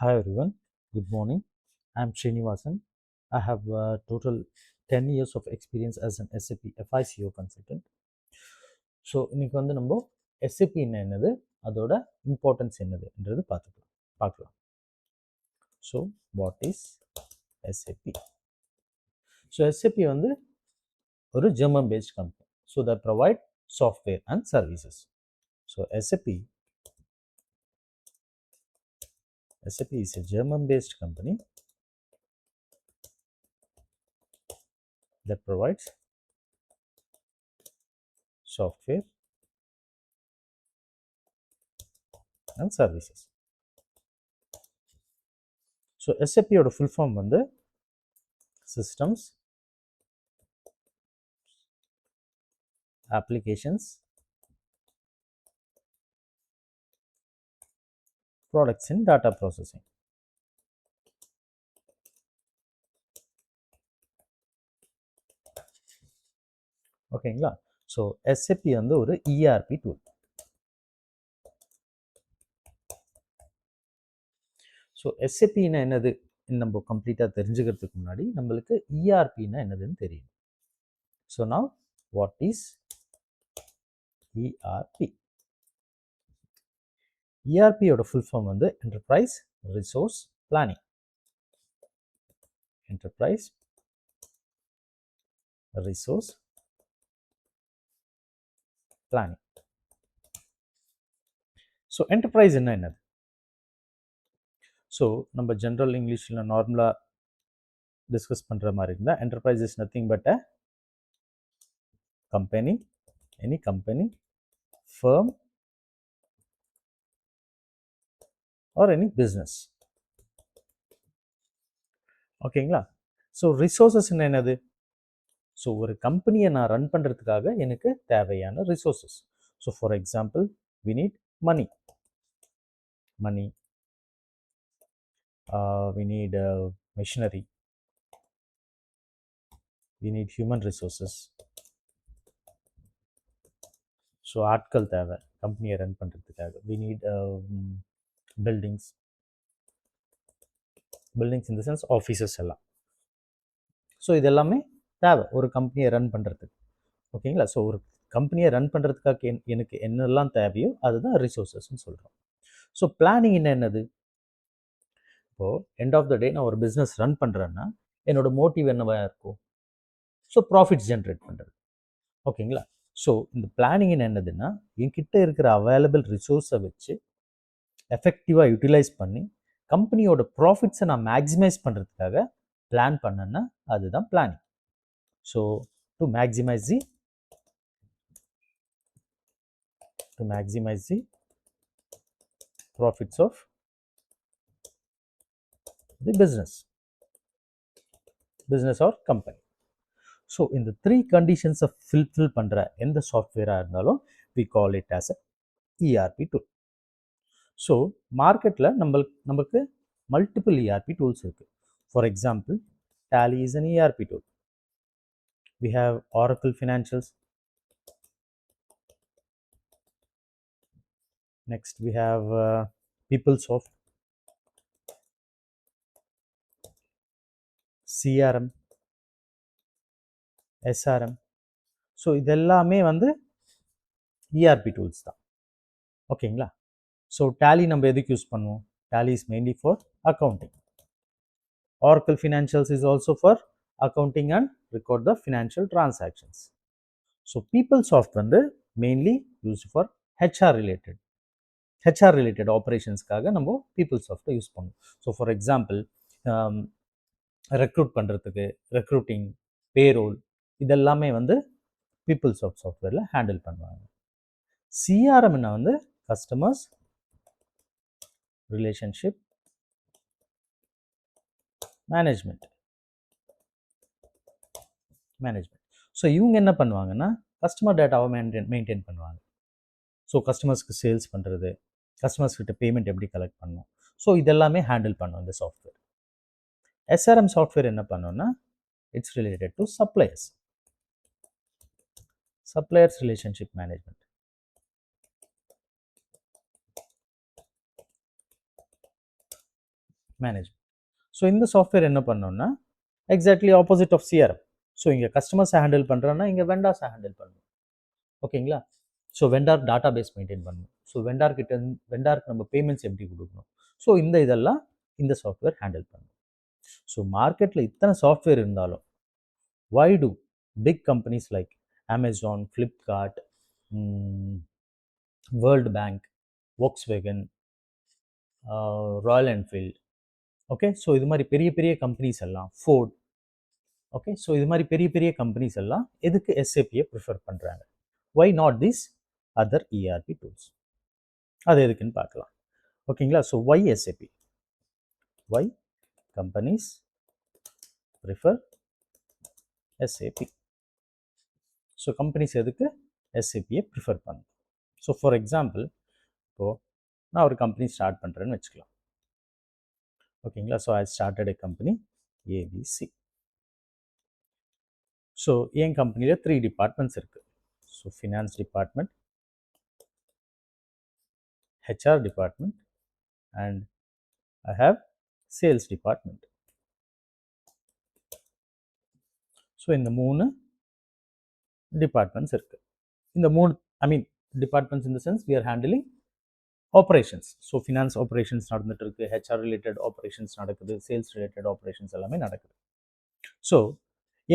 Hi everyone, good morning. I'm Srinivasan. I have a total 10 years of experience as an SAP FICO consultant. So இன்னைக்கு வந்து நம்ம எஸ்ஏபின்னா என்னது, அதோட importance என்னதுன்றது பார்க்கலாம். So what is SAP? So SAP வந்து ஒரு German based company. So that provide software and services. So SAP is a German based company that provides software and services. So எஸ்ஏபியோட ஃபுல் ஃபார்ம் வந்து systems, applications, products in data processing. ஓகேங்களா? So SAP வந்து ஒரு ERP tool. So எஸ்ஏபின்னா என்னது நம்ம கம்ப்ளீட்டாக தெரிஞ்சுக்கிறதுக்கு முன்னாடி நம்மளுக்கு இஆர்பின்னா என்னதுன்னு தெரியும். So now what is ERP? இஆர்பியோட ஃபுல் ஃபார்ம் வந்து enterprise resource planning. Enterprise resource planning. So enterprise என்னது? ஸோ நம்ம ஜென்ரல் இங்கிலீஷில் நார்மலாக டிஸ்கஸ் பண்ணுற மாதிரி இருந்தால் enterprise is nothing but a company, any company, firm or any business. ஓகேங்களா? ஸோ ரிசோர்ஸஸ் என்னது? ஸோ ஒரு கம்பெனியை நான் ரன் பண்ணுறதுக்காக எனக்கு தேவையான resources. So for example we need money, we need machinery, we need human resources. So ஆட்கள் தேவை கம்பெனியை ரன் பண்ணுறதுக்காக. we need buildings in the sense offices எல்லாம். ஸோ இது எல்லாமே தேவை ஒரு கம்பெனியை ரன் பண்ணுறதுக்கு. ஓகேங்களா? ஸோ ஒரு கம்பெனியை ரன் பண்ணுறதுக்காக எனக்கு என்னெல்லாம் தேவையோ அதுதான் ரிசோர்ஸஸ்ன்னு சொல்கிறோம். ஸோ பிளானிங் என்னது? இப்போது எண்ட் ஆஃப் த டே நான் ஒரு பிஸ்னஸ் ரன் பண்ணுறேன்னா என்னோட மோட்டிவ் என்னவாக இருக்கும்? ஸோ ப்ராஃபிட்ஸ் ஜென்ரேட் பண்ணுறது. ஓகேங்களா? ஸோ இந்த பிளானிங் என்னதுன்னா என்கிட்ட இருக்கிற அவைலபிள் ரிசோர்ஸை வச்சு எஃபெக்டிவாக யூட்டிலைஸ் பண்ணி கம்பெனியோட ப்ராஃபிட்ஸை நான் மேக்ஸிமைஸ் பண்ணுறதுக்காக பிளான் பண்ணேன்னா அதுதான் planning. So to maximise the profits of the business or company. So in the three conditions of fulfill பண்ற எந்த சாஃப்ட்வேராக இருந்தாலும் we call it as a ERP tool. So மார்க்கெட்டில் நமக்கு மல்டிபிள் ERP டூல்ஸ் இருக்குது. For example Tally is an ERP tool. We have Oracle Financials. Next we have PeopleSoft, CRM, SRM. So இதெல்லாமே வந்து ERP tools தான். ஓகேங்களா? So Tally நம்ம எதுக்கு use பண்ணுவோம்? Tally is mainly for accounting. Oracle Financials is also for accounting and record the financial transactions. So PeopleSoft வந்து mainly used for HR related ஆப்ரேஷன்ஸ்க்காக நம்ம PeopleSoft use பண்ணுவோம். ஸோ ஃபார் எக்ஸாம்பிள் ரெக்ரூட் பண்ணுறதுக்கு recruiting, payroll இதெல்லாமே வந்து PeopleSoft சாஃப்ட்வேரில் handle பண்ணுவாங்க. CRMனா வந்து customers relationship management. So இவங்க என்ன பண்ணுவாங்கன்னா கஸ்டமர் டேட்டாவை மெயின்டைன் பண்ணுவாங்க. ஸோ கஸ்டமர்ஸ்க்கு சேல்ஸ் பண்ணுறது, கஸ்டமர்ஸ்கிட்ட பேமெண்ட் எப்படி கலெக்ட் பண்ணணும், ஸோ இதெல்லாமே ஹேண்டில் பண்ணும் இந்த சாஃப்ட்வேர். SRM சாஃப்ட்வேர் என்ன பண்ணோன்னா it's related to suppliers relationship management. Management. So இந்த சாஃப்ட்வேர் என்ன பண்ணோம்னா exactly opposite of CRM. So இங்கே கஸ்டமர்ஸை ஹேண்டில் பண்ணுறோன்னா இங்கே வெண்டார்ஸை ஹேண்டில் பண்ணணும். ஓகேங்களா? So vendor data base maintain பண்ணணும். ஸோ வெண்டாருக்கு நம்ம பேமெண்ட்ஸ் எப்படி கொடுக்கணும். ஸோ இதெல்லாம் இந்த சாஃப்ட்வேர் ஹேண்டில் பண்ணணும். ஸோ மார்க்கெட்டில் இத்தனை சாஃப்ட்வேர் இருந்தாலும் why do big companies like Amazon, Flipkart, World Bank, Volkswagen, Royal Enfield, okay, so இது மாதிரி பெரிய பெரிய கம்பெனிஸ் எல்லாம் ஃபோர்ட், ஓகே, ஸோ இது மாதிரி பெரிய பெரிய கம்பெனிஸ் எல்லாம் எதுக்கு எஸ்ஏபியை ப்ரிஃபர் பண்ணுறாங்க? Why not these other ERP tools? அது எதுக்குன்னு பார்க்கலாம். ஓகேங்களா? So why SAP, why companies prefer SAP. So companies எதுக்கு எஸ்ஏபியை ப்ரிஃபர் பண்ணும்? ஸோ ஃபார் எக்ஸாம்பிள் இப்போது நான் ஒரு கம்பெனி ஸ்டார்ட் பண்ணுறேன்னு வச்சுக்கலாம். ஓகேங்களா? So I started a company ABC. So என் கம்பெனியில் 3 டிபார்ட்மெண்ட்ஸ் இருக்குது. So finance department, HR department and I have sales department. So இந்த 3 டிபார்ட்மெண்ட்ஸ் இருக்குது. இந்த 3 departments in the sense we are handling operations. So finance operations நடந்துட்டு இருக்கு, HR related operations நடக்குது, sales related operations எல்லாமே நடக்குது. ஸோ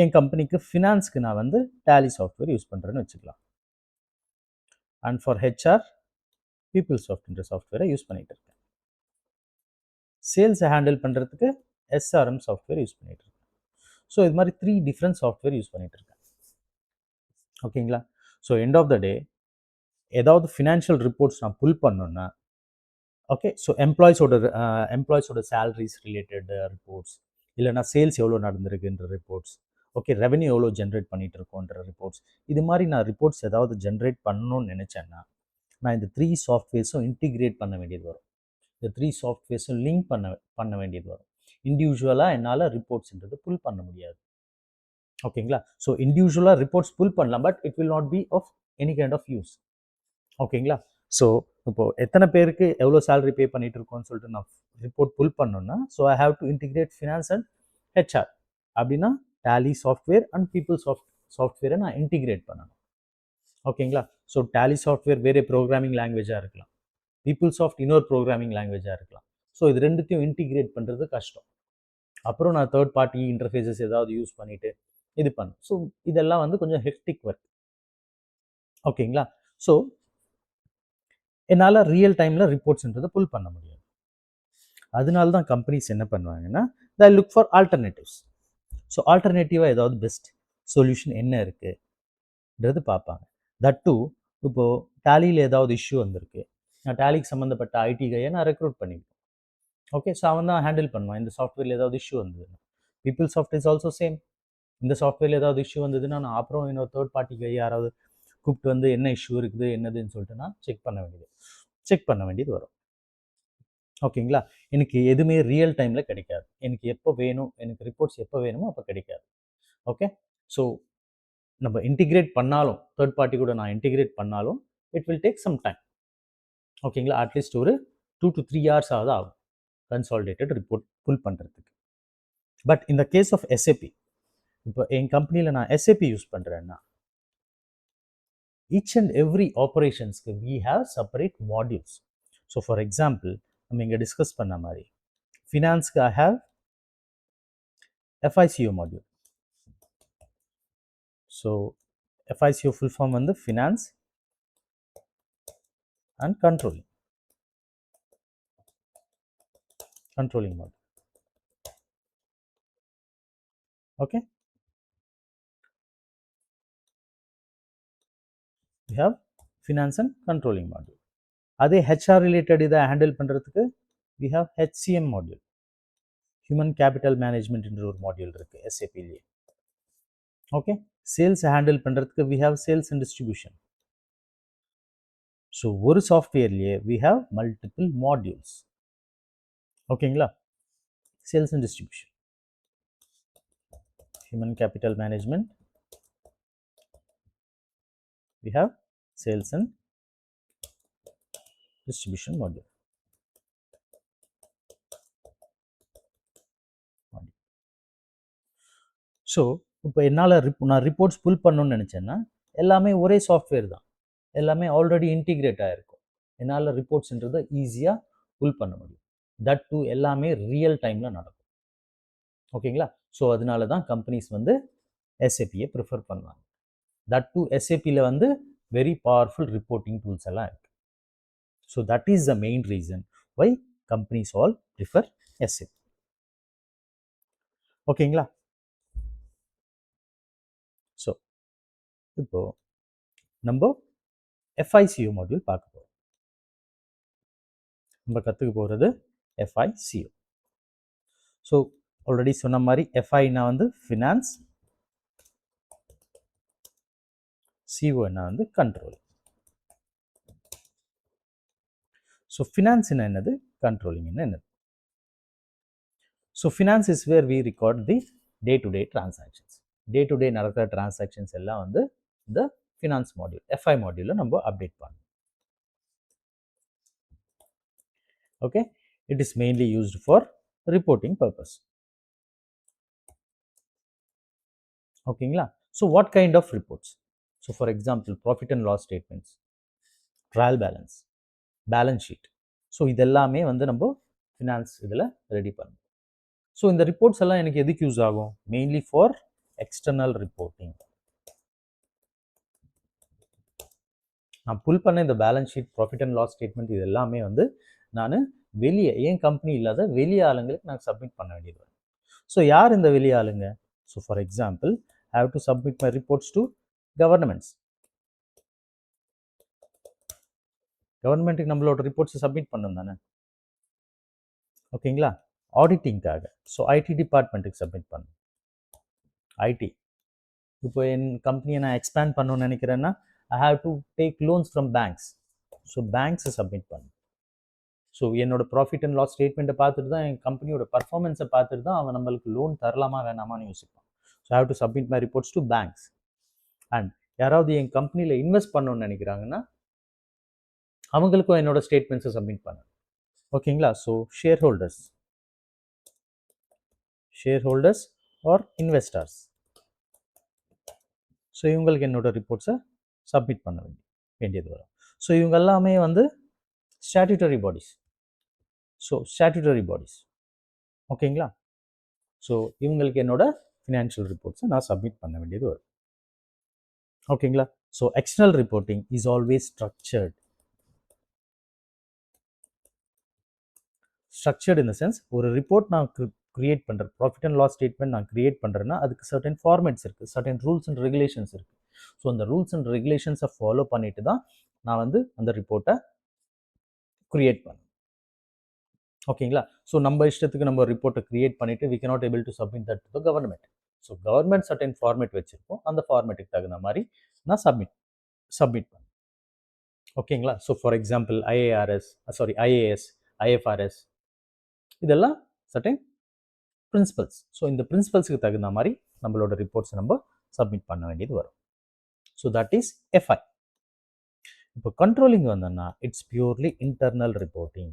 என் கம்பெனிக்கு ஃபினான்ஸ்க்கு நான் வந்து டேலி சாஃப்ட்வேர் யூஸ் பண்ணுறேன்னு வச்சுக்கலாம். அண்ட் ஃபார் ஹெச்ஆர் பீப்புள் சாஃப்ட்ன்ற சாஃப்ட்வேரை யூஸ் பண்ணிட்டு இருக்கேன். சேல்ஸை ஹேண்டில் பண்ணுறதுக்கு எஸ்ஆர்எம் சாஃப்ட்வேர் யூஸ் பண்ணிட்டு இருக்கேன். ஸோ இது மாதிரி 3 டிஃப்ரெண்ட் சாஃப்ட்வேர் யூஸ் பண்ணிட்டு இருக்கேன். ஓகேங்களா? So end of the day ஏதாவது ஃபினான்ஷியல் ரிப்போர்ட்ஸ் நான் புல் பண்ணோன்னா, ஓகே, ஸோ எம்ப்ளாயிஸோட சேலரிஸ் ரிலேட்டட் ரிப்போர்ட்ஸ், இல்லைனா சேல்ஸ் எவ்வளோ நடந்திருக்குன்ற ரிப்போர்ட்ஸ், ஓகே, ரெவன்யூ எவ்வளோ ஜென்ரேட் பண்ணிட்டு இருக்கோன்ற ரிப்போர்ட்ஸ், இது மாதிரி நான் ரிப்போர்ட்ஸ் ஏதாவது ஜென்ரேட் பண்ணணும்னு நினச்சேன்னா நான் இந்த 3 சாஃப்ட்வேர்ஸும் இன்டிகிரேட் பண்ண வேண்டியது வரும். இந்த 3 சாஃப்ட்வேர்ஸும் லிங்க் பண்ண வேண்டியது வரும். இண்டிவிஜுவலாக என்னால் ரிப்போர்ட்ஸ்ன்றது புல் பண்ண முடியாது. ஓகேங்களா? ஸோ இண்டிவிஜுவலாக ரிப்போர்ட்ஸ் புல் பண்ணலாம், but it will not be of any kind of use. ஓகேங்களா? ஸோ இப்போது எத்தனை பேருக்கு எவ்வளோ சேலரி பே பண்ணிட்டு இருக்கோன்னு சொல்லிட்டு நான் ரிப்போர்ட் புல் பண்ணணும்னா, so I have to integrate finance and HR. அப்படின்னா டேலி சாஃப்ட்வேர் அண்ட் பீப்புள் சாஃப்ட்வேரை நான் இன்டிகிரேட் பண்ணணும். ஓகேங்களா? ஸோ டேலி சாஃப்ட்வேர் வேறு ப்ரோக்ராமிங் லாங்குவேஜாக இருக்கலாம், பீப்புள் சாஃப்ட் இன்னொரு ப்ரோக்ராமிங் லாங்குவேஜாக இருக்கலாம். ஸோ இது ரெண்டுத்தையும் இன்டிகிரேட் பண்ணுறது கஷ்டம். அப்புறம் நான் தேர்ட் பார்ட்டி இன்டர்ஃபேஸஸ் ஏதாவது யூஸ் பண்ணிவிட்டு இது பண்ணும். ஸோ இதெல்லாம் வந்து கொஞ்சம் ஹெக்டிக் ஒர்க். ஓகேங்களா? ஸோ என்னால் ரியல் டைமில் ரிப்போர்ட்ஸ்ன்றதை புல் பண்ண முடியாது. அதனால தான் கம்பெனிஸ் என்ன பண்ணுவாங்கன்னா, they look for alternatives. So ஆல்டர்னேட்டிவாக ஏதாவது பெஸ்ட் சொல்யூஷன் என்ன இருக்குன்றது பார்ப்பாங்க. தட் டூ, இப்போது டேலியில் ஏதாவது இஷ்யூ வந்திருக்கு, நான் டேலிக்கு சம்மந்தப்பட்ட ஐடி கையை நான் ரெக்ரூட் பண்ணிக்கிறேன். ஓகே, ஸோ அவன் தான் ஹேண்டில் பண்ணுவான். இந்த சாஃப்ட்வேரில் ஏதாவது இஷ்யூ வந்ததுன்னா people soft is also same. இந்த சாஃப்ட்வேரில் ஏதாவது இஷ்யூ வந்ததுன்னா நான் அப்புறம் இன்னொரு தேர்ட் பார்ட்டி கை யாராவது கூப்பிட்டு வந்து என்ன இஷ்யூ இருக்குது என்னதுன்னு சொல்லிட்டு நான் செக் பண்ண வேண்டியது வரும். ஓகேங்களா? எனக்கு எதுவுமே ரியல் டைமில் கிடைக்காது. எனக்கு எப்போ வேணும், எனக்கு ரிப்போர்ட்ஸ் எப்போ வேணுமோ அப்போ கிடைக்காது. ஓகே, ஸோ நம்ம இன்டிகிரேட் பண்ணாலும், தேர்ட் பார்ட்டி கூட நான் இன்டிகிரேட் பண்ணாலும் it will take some time. ஓகேங்களா? அட்லீஸ்ட் ஒரு 2 to 3 hours ஆகும் கன்சாலிடேட்டட் ரிப்போர்ட் புல் பண்ணுறதுக்கு. பட் இந்த கேஸ் ஆஃப் எஸ்ஏபி, இப்போ என் கம்பெனியில் நான் எஸ்ஏபி யூஸ் பண்ணுறேன்னா each and every operations we have separate modules. So for example, நம்ம இங்கே டிஸ்கஸ் பண்ண மாதிரி ஃபினான்ஸ்க்கு I have FICO module. So FICO full form வந்து finance and controlling module. Okay, we have finance and controlling module. அதே HR related இதை handle பண்ணுறதுக்கு we have HCM module, human capital management என்ற ஒரு மாடியூல் இருக்குது SAPலேயே. Okay, sales handle பண்ணுறதுக்கு we have sales and distribution. So ஒரு சாஃப்ட்வேர்லேயே we have multiple modules. ஓகேங்களா? Sales and distribution, human capital management, we have sales and distribution module. So இப்போ என்னால் நான் reports புல் பண்ணணும்னு நினச்சேன்னா எல்லாமே ஒரே சாஃப்ட்வேர் தான், எல்லாமே ஆல்ரெடி இன்டிகிரேட் ஆகிருக்கும். என்னால் ரிப்போர்ட்ஸ்ன்றதை ஈஸியாக புல் பண்ண முடியும். தட் டூ எல்லாமே ரியல் டைமில் நடக்கும். ஓகேங்களா? ஸோ அதனால தான் கம்பெனிஸ் வந்து எஸ்ஏபியை ப்ரிஃபர் பண்ணுவாங்க. தட் டூ எஸ்ஏபியில் வந்து வெரி பவர்ஃபுல் ரிப்போர்ட்டிங் டூல்ஸ் எல்லாம் இருக்குது. So that is the main reason why companies all prefer SAP. ஓகேங்களா? ஸோ இப்போ நம்ம FICO மாடியூல் பார்க்க போகிறோம். நம்ம கற்றுக்க போகிறது FICO. ஸோ ஆல்ரெடி சொன்ன மாதிரி FIனா வந்து ஃபினான்ஸ், COனா வந்து கண்ட்ரோல். ஸோ ஃபினான்ஸ்னா என்னது, கண்ட்ரோலிங்னா என்னது? So finance is where we record the day to day transactions. Day to day நடக்கிற டிரான்சாக்ஷன்ஸ் எல்லாம் வந்து இந்த ஃபினான்ஸ் மாடியூல் FI மாடியூலில் நம்ம அப்டேட் பண்ணோம். Okay, it is mainly used for reporting purpose. ஓகேங்களா? So what kind of reports? So for example profit and loss statements, trial balance, balance sheet. ஸோ இதெல்லாமே வந்து நம்ம ஃபினான்ஸ் இதில் ரெடி பண்ணணும். ஸோ இந்த ரிப்போர்ட்ஸ் எல்லாம் எனக்கு எதுக்கு யூஸ் ஆகும்? Mainly for external reporting. நான் புல் பண்ண இந்த balance sheet, profit and loss statement இது எல்லாமே வந்து நான் வெளியே ஏன் கம்பெனி இல்லாத வெளி ஆளுங்களுக்கு நான் சப்மிட் பண்ண வேண்டியது வரும். ஸோ யார் இந்த வெளி ஆளுங்க? So for example I have to submit my reports to governments. கவர்மெண்ட்டுக்கு நம்மளோட ரிப்போர்ட்ஸை சப்மிட் பண்ணணும் தானே? ஓகேங்களா? ஆடிட்டிங்காக ஸோ ஐடி டிபார்ட்மெண்ட்டுக்கு சப்மிட் பண்ணணும். ஐடி இப்போ என் கம்பெனியை நான் எக்ஸ்பேண்ட் பண்ணணும்னு நினைக்கிறேன்னா I have to take loans from banks. So பேங்க்ஸை சப்மிட் பண்ணணும். ஸோ என்னோட ப்ராஃபிட் அண்ட் லாஸ் ஸ்டேட்மெண்ட்டை பார்த்துட்டு தான், என் கம்பெனியோட பர்ஃபார்மன்ஸை பார்த்துட்டு தான் அவன் நம்மளுக்கு லோன் தரலாமா வேணாமான்னு யோசிப்பான். So I have to submit my reports to banks. And யாராவது என் கம்பெனியில் இன்வெஸ்ட் பண்ணணும்னு நினைக்கிறாங்கன்னா அவங்களுக்கும் என்னோட ஸ்டேட்மெண்ட்ஸை சப்மிட் பண்ணேன். ஓகேங்களா? So share holders or investors, so இவங்களுக்கு என்னோட ரிப்போர்ட்ஸை சப்மிட் பண்ண வேண்டியது வரும். ஸோ இவங்க எல்லாமே வந்து statutory bodies. So statutory bodies ஓகேங்களா? ஸோ இவங்களுக்கு என்னோட ஃபினான்ஷியல் ரிப்போர்ட்ஸை நான் சப்மிட் பண்ண வேண்டியது வரும். ஓகேங்களா? So external reporting is always structured in the sense, ஒரு ரிப்போர்ட் நான் கிரியேட் பண்ணுறேன், ப்ராஃபிட் அண்ட் லாஸ் ஸ்டேட்மெண்ட் நான் கிரியேட் பண்ணுறேன்னா அதுக்கு சர்டன் ஃபார்மேட்ஸ் இருக்குது, சர்டன் ரூல்ஸ் அண்ட் ரெகுலேஷன்ஸ் இருக்குது. ஸோ அந்த ரூல்ஸ் அண்ட் ரெகுலேஷன்ஸை ஃபாலோ பண்ணிட்டு தான் நான் வந்து அந்த ரிப்போர்ட்டை கிரியேட் பண்ணேன். ஓகேங்களா? ஸோ நம்ம இஷ்டத்துக்கு நம்ம ரிப்போர்ட்டை கிரியேட் பண்ணிவிட்டு we cannot able to submit that to the government. So government certain format வச்சுருக்கோம், அந்த ஃபார்மேட்டுக்கு தகுந்த மாதிரி நான் சப்மிட் பண்ணேன். ஓகேங்களா? So for example IAS, IFRS இதெல்லாம் சர்டன் பிரின்சிபல்ஸ். ஸோ இந்த பிரின்சிபல்ஸுக்கு தகுந்த மாதிரி நம்மளோட ரிப்போர்ட்ஸை நம்ம சப்மிட் பண்ண வேண்டியது வரும். So that is FI. இப்போ கண்ட்ரோலிங் வந்தோன்னா it's purely internal reporting.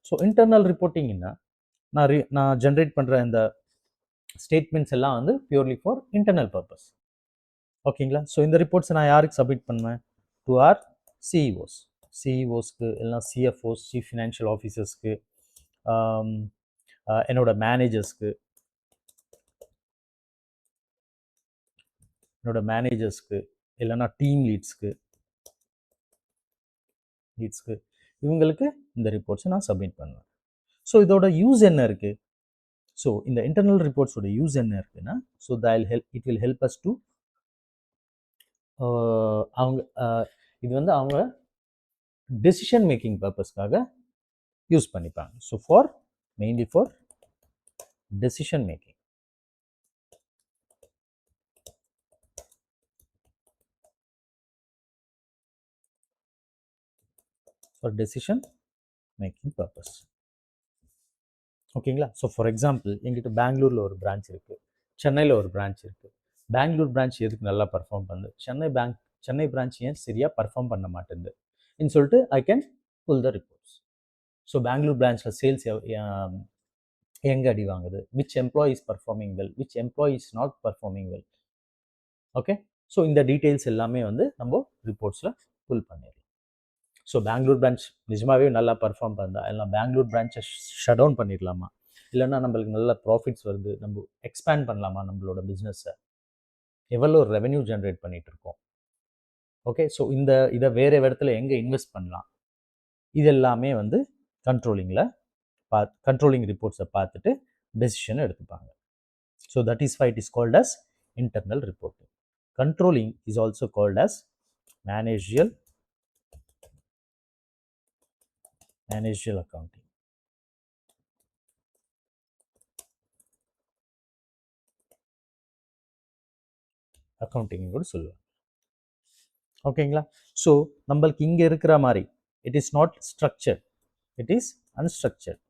So internal ரிப்போர்ட்டிங்னா நான் ஜென்ரேட் பண்ணுற இந்த ஸ்டேட்மெண்ட்ஸ் எல்லாம் வந்து பியூர்லி ஃபார் இன்டர்னல் பர்பஸ். ஓகேங்களா? ஸோ இந்த ரிப்போர்ட்ஸை நான் யாருக்கு சப்மிட் பண்ணுவேன்? டு ஆர் சிஇஓஸ்க்கு, இல்லைனா CFOs, சீஃப் ஃபினான்ஷியல் ஆஃபீஸர்ஸ்க்கு, என்னோட மேனேஜர்ஸ்க்கு, இல்லைனா டீம் லீட்ஸ்க்கு இவங்களுக்கு இந்த ரிப்போர்ட்ஸை நான் சப்மிட் பண்ணுவேன். ஸோ இதோட யூஸ் என்ன இருக்குது? ஸோ இந்த இன்டர்னல் ரிப்போர்ட்ஸோட யூஸ் என்ன இருக்குன்னா, so it will help us to இது வந்து அவங்க டெசிஷன் மேக்கிங் பர்பஸ்க்காக யூஸ் பண்ணிப்பாங்க. So mainly for decision making. For decision making purpose. ஓகேங்களா? ஸோ ஃபார் எக்ஸாம்பிள் எங்கிட்ட பெங்களூரில் ஒரு பிரான்ச் இருக்குது, சென்னையில் ஒரு பிரான்ச் இருக்குது. பெங்களூர் பிரான்ச் எதுக்கு நல்லா பர்ஃபார்ம் பண்ணுது, சென்னை பிரான்ச் ஏன் சரியாக பர்ஃபார்ம் பண்ண மாட்டேங்குது ன்னு சொல்லிட்டு I can pull the reports. So Bangalore பிரான்ச்சில் சேல்ஸ் எங்கே அடி வாங்குது, which employee is performing well, which employee is not performing well. Okay, so இந்த டீட்டெயில்ஸ் எல்லாமே வந்து நம்ம ரிப்போர்ட்ஸில் புல் பண்ணிடலாம். ஸோ பெங்களூர் பிரான்ச் நிஜமாகவே நல்லா பர்ஃபார்ம் பண்ணா எல்லாம் பெங்களூர் பிரான்ச்சை ஷட் டவுன் பண்ணிடலாமா, இல்லைன்னா நம்மளுக்கு நல்ல ப்ராஃபிட்ஸ் வருது, நம்ம எக்ஸ்பேண்ட் பண்ணலாமா நம்மளோட பிஸ்னஸை, எவ்வளோ ரெவென்யூ ஜென்ரேட் பண்ணிட்டு இருக்கோம். ஓகே, ஸோ இதை வேறு இடத்துல எங்கே இன்வெஸ்ட் பண்ணலாம், இது எல்லாமே வந்து கண்ட்ரோலிங் ரிப்போர்ட்ஸை பார்த்துட்டு டெசிஷன் எடுத்துப்பாங்க. So that is why it is called as internal reporting. Controlling is also called as managerial accounting. Accounting கூட சொல்லுவாங்க. ஓகேங்களா, ஸோ நம்மளுக்கு இங்கே இருக்கிற மாதிரி it is not structured, it is unstructured.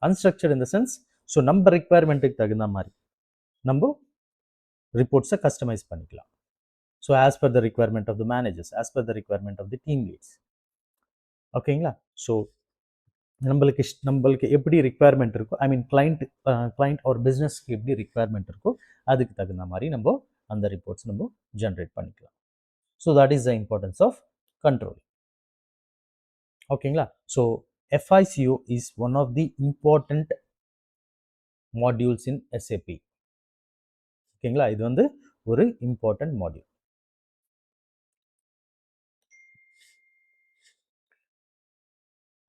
Unstructured in the sense, so நம்ம ரிக்குவயர்மெண்ட்டுக்கு தகுந்த மாதிரி நம்ம ரிப்போர்ட்ஸை கஸ்டமைஸ் பண்ணிக்கலாம். So as per the requirement of the managers, as per the requirement of the team leads. ஓகேங்களா, ஸோ நம்மளுக்கு எப்படி ரிக்குவயர்மெண்ட் இருக்கோ, ஐ மீன் கிளைண்ட் ஒரு பிஸ்னஸ்க்கு எப்படி ரிக்குவயர்மெண்ட் இருக்கோ அதுக்கு தகுந்த மாதிரி நம்ம அந்த ரிப்போர்ட்ஸ் நம்ம ஜென்ரேட் பண்ணிக்கலாம். So that is the importance of control. ஓகேங்களா, so FICO is one of the important modules in SAP. ஓகேங்களா, இது வந்து ஒரு important module.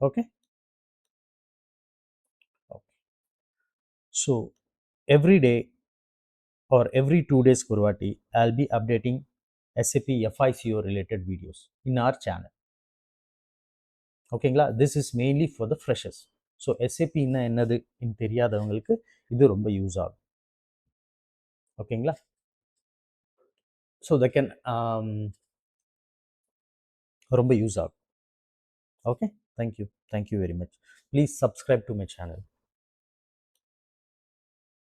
Okay, so every day or every 2 days ஒரு வாட்டி I'll be updating SAP FICO related videos in our channel. ஓகேங்களா, this is mainly for the freshers. So SAPன்னா என்னது தெரியாதவங்களுக்கு இது ரொம்ப யூஸ் ஆகும். ஓகேங்களா, ஸோ த கேன் ரொம்ப யூஸ் ஆகும். Okay, thank you very much. Please subscribe to my channel.